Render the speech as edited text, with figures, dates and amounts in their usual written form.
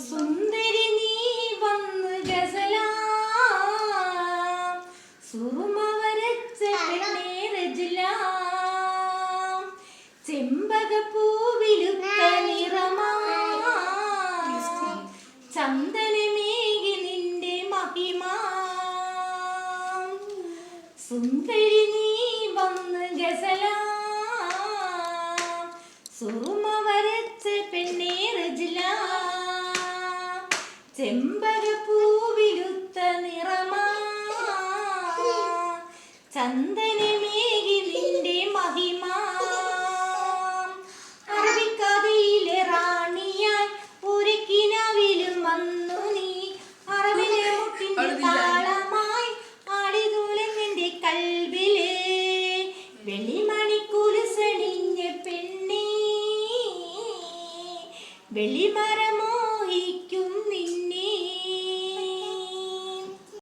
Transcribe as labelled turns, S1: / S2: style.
S1: സുന്ദരി നീ വന്ന് ഗസലാം സുറുമ വരച്ച പെണ്ണേ റജലാം ചെമ്പകപ്പൂവിലുത്ത നിറമാം ചന്ദനമേകി നിന്റെ മഹിമാം സുന്ദരി നീ വന്ന് ഗസലാം സുറുമ വരച്ച പെണ്ണേ റജലാം ചെമ്പകപ്പൂവിലുത്ത നിറമാ ചന്ദനമേകി നിന്റെ മഹിമാ അറബിക്കഥയിലെ റാണിയായി ഒരു കിനാവിലും വന്നു നീ അറബിലെ മുട്ടിന്റെ താളമായി ആടിതുലങ്ങന്റെ കൽബിലെ വെള്ളിമണിക്കുലുസണിഞ്ഞ പെണ്ണേ വെള്ളിമരമോഹിക്കും നീ